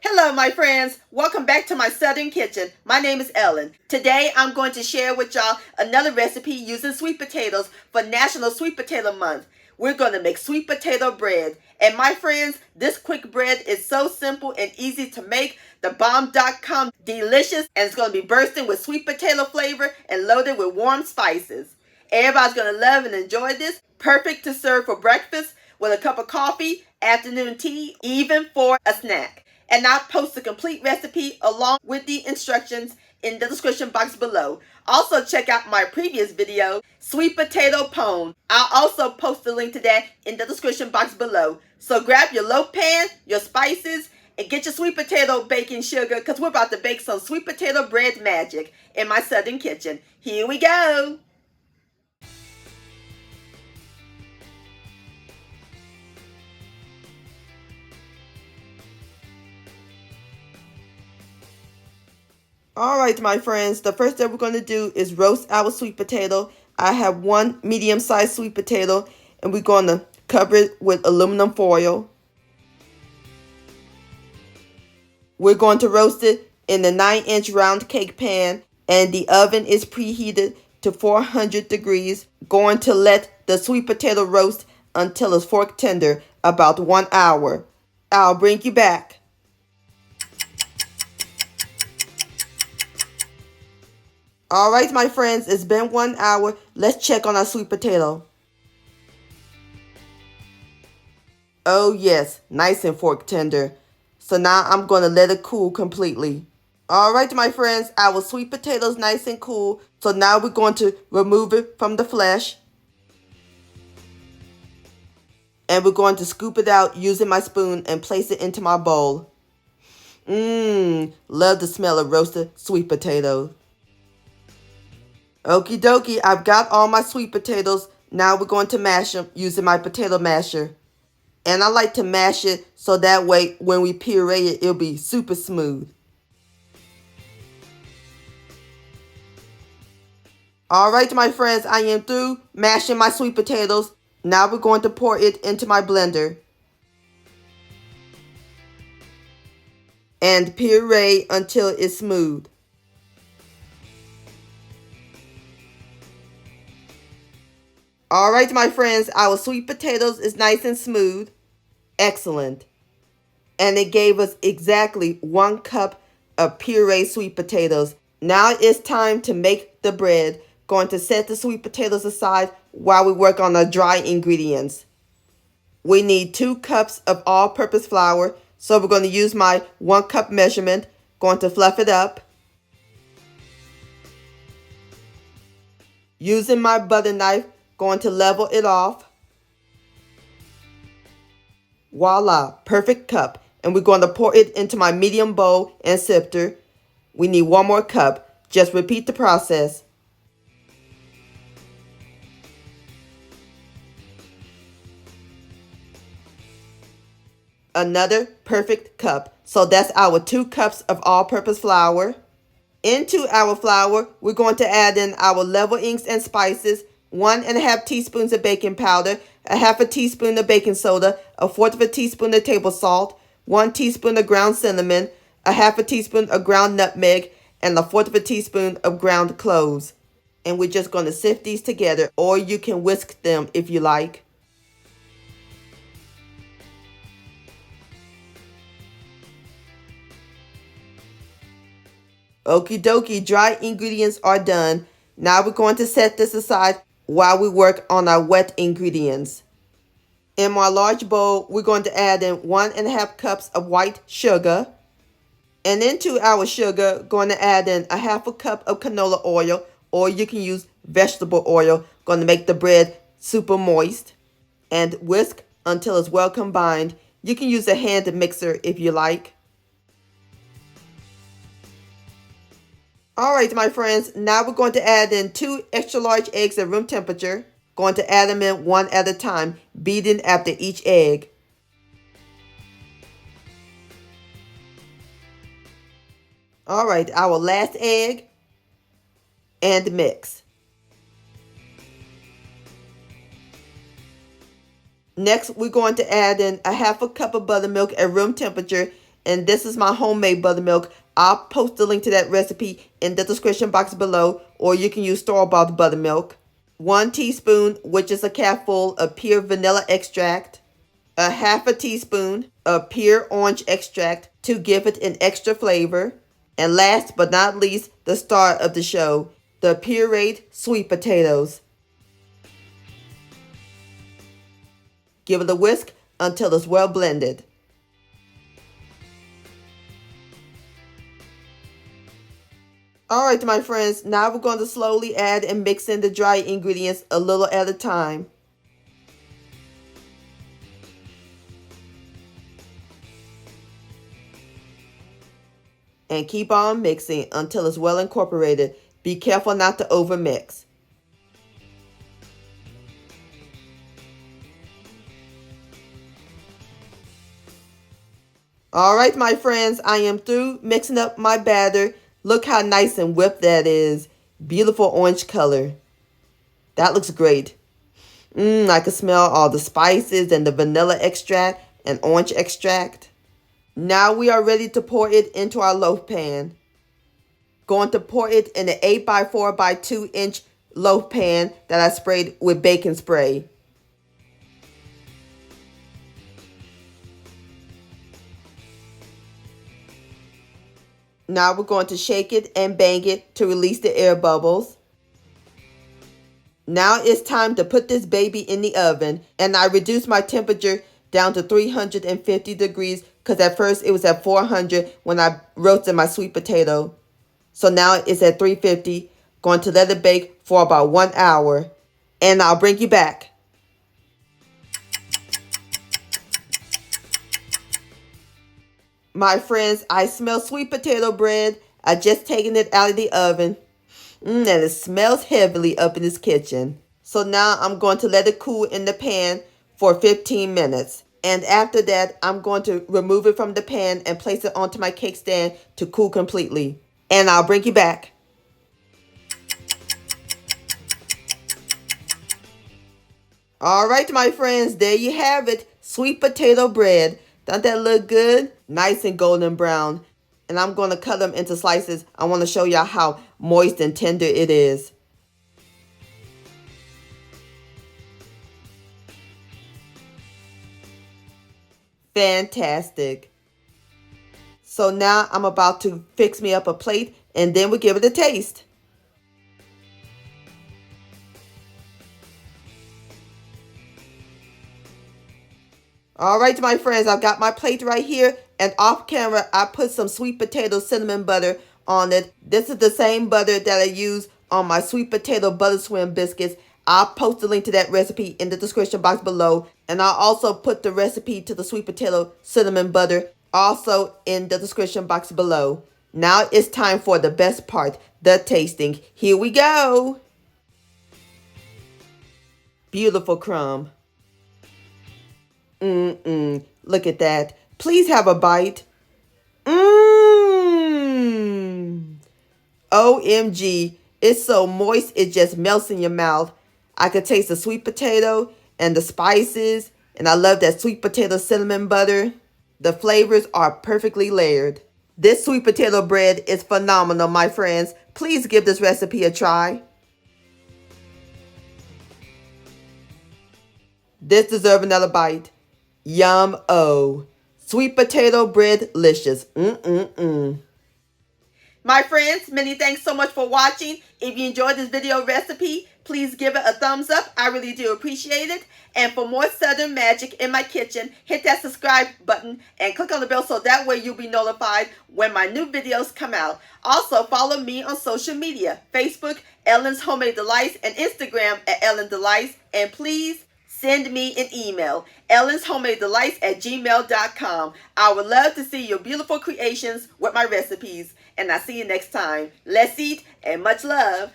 Hello, my friends. Welcome back to my Southern Kitchen. My name is Ellen. Today, I'm going to share with y'all another recipe using sweet potatoes for National Sweet Potato Month. We're going to make sweet potato bread. And my friends, this quick bread is so simple and easy to make. Thebomb.com delicious, and it's going to be bursting with sweet potato flavor and loaded with warm spices. Everybody's going to love and enjoy this. Perfect to serve for breakfast, with a cup of coffee, afternoon tea, even for a snack. And I'll post the complete recipe along with the instructions in the description box below. Also check out my previous video, Sweet Potato Pone. I'll also post the link to that in the description box below. So grab your loaf pan, your spices, and get your sweet potato baking sugar, because we're about to bake some sweet potato bread magic in my Southern kitchen. Here we go. Alright, my friends, the first step we're going to do is roast our sweet potato. I have one medium-sized sweet potato, and we're going to cover it with aluminum foil. We're going to roast it in the 9-inch round cake pan, and the oven is preheated to 400 degrees. Going to let the sweet potato roast until it's fork tender, about 1 hour. I'll bring you back. Alright, my friends, it's been 1 hour. Let's check on our sweet potato. Oh yes, nice and fork tender. So now I'm going to let it cool completely. Alright, my friends, our sweet potato is nice and cool. So now we're going to remove it from the flesh. And we're going to scoop it out using my spoon and place it into my bowl. Love the smell of roasted sweet potatoes. Okie dokie, I've got all my sweet potatoes. Now we're going to mash them using my potato masher. And I like to mash it so that way when we puree it, it'll be super smooth. Alright, my friends, I am through mashing my sweet potatoes. Now we're going to pour it into my blender. And puree until it's smooth. Alright, my friends, our sweet potatoes is nice and smooth. Excellent. And it gave us exactly 1 cup of pureed sweet potatoes. Now it's time to make the bread. Going to set the sweet potatoes aside while we work on the dry ingredients. We need 2 cups of all-purpose flour. So we're going to use my 1 cup measurement. Going to fluff it up. Using my butter knife, going to level it off. Voila, perfect cup. And we're going to pour it into my medium bowl and sifter. We need 1 more cup. Just repeat the process. Another perfect cup. So that's our 2 cups of all-purpose flour. Into our flour, we're going to add in our leavenings and spices. 1½ teaspoons of baking powder, 1/2 teaspoon of baking soda, 1/4 teaspoon of table salt, 1 teaspoon of ground cinnamon, 1/2 teaspoon of ground nutmeg, and 1/4 teaspoon of ground cloves. And we're just going to sift these together, or you can whisk them if you like. Okie dokie, dry ingredients are done. Now we're going to set this aside while we work on our wet ingredients. In my large bowl, we're going to add in 1½ cups of white sugar. And into our sugar, going to add in 1/2 cup of canola oil, or you can use vegetable oil. Going to make the bread super moist. And whisk until it's well combined. You can use a hand mixer if you like. Alright, my friends, now we're going to add in 2 extra large eggs at room temperature. Going to add them in 1 at a time, beating after each egg. Alright, our last egg, and mix. Next, we're going to add in 1/2 cup of buttermilk at room temperature And this is my homemade buttermilk. I'll post the link to that recipe in the description box below, or you can use store-bought buttermilk. 1 teaspoon, which is a cupful of pure vanilla extract. A half a teaspoon of pure orange extract to give it an extra flavor. And last but not least, the star of the show, the pureed sweet potatoes. Give it a whisk until it's well blended. Alright my friends, now we're going to slowly add and mix in the dry ingredients a little at a time. And keep on mixing until it's well incorporated. Be careful not to overmix. Alright my friends, I am through mixing up my batter. Look how nice and whipped that is. Beautiful orange color. That looks great. I can smell all the spices and the vanilla extract and orange extract. Now we are ready to pour it into our loaf pan. Going to pour it in an 8x4 by 2 inch loaf pan that I sprayed with baking spray. Now we're going to shake it and bang it to release the air bubbles. Now it's time to put this baby in the oven, and I reduced my temperature down to 350 degrees because at first it was at 400 when I roasted my sweet potato. So now it's at 350. Going to let it bake for about 1 hour, and I'll bring you back. My friends, I smell sweet potato bread. I just taken it out of the oven. And it smells heavily up in this kitchen. So now I'm going to let it cool in the pan for 15 minutes. And after that, I'm going to remove it from the pan and place it onto my cake stand to cool completely. And I'll bring you back. Alright my friends, there you have it. Sweet potato bread. Doesn't that look good? Nice and golden brown. And I'm going to cut them into slices. I want to show y'all how moist and tender it is. Fantastic. So now I'm about to fix me up a plate and then we'll give it a taste. Alright my friends, I've got my plate right here, and off camera I put some sweet potato cinnamon butter on it. This is the same butter that I use on my sweet potato butter swim biscuits. I'll post the link to that recipe in the description box below, and I'll also put the recipe to the sweet potato cinnamon butter also in the description box below. Now it's time for the best part, the tasting. Here we go. Beautiful crumb. Look at that. Please have a bite. OMG. It's so moist, it just melts in your mouth. I can taste the sweet potato and the spices, and I love that sweet potato cinnamon butter. The flavors are perfectly layered. This sweet potato bread is phenomenal, my friends. Please give this recipe a try. This deserves another bite. Yum-o. Sweet potato bread-licious. My friends, many thanks so much for watching. If you enjoyed this video recipe, please give it a thumbs up. I really do appreciate it. And for more Southern magic in my kitchen, hit that subscribe button and click on the bell so that way you'll be notified when my new videos come out. Also, follow me on social media, Facebook, Ellen's Homemade Delights, and Instagram at Ellen Delights. And please send me an email, ellenshomemadedelights@gmail.com. I would love to see your beautiful creations with my recipes. And I'll see you next time. Let's eat and much love.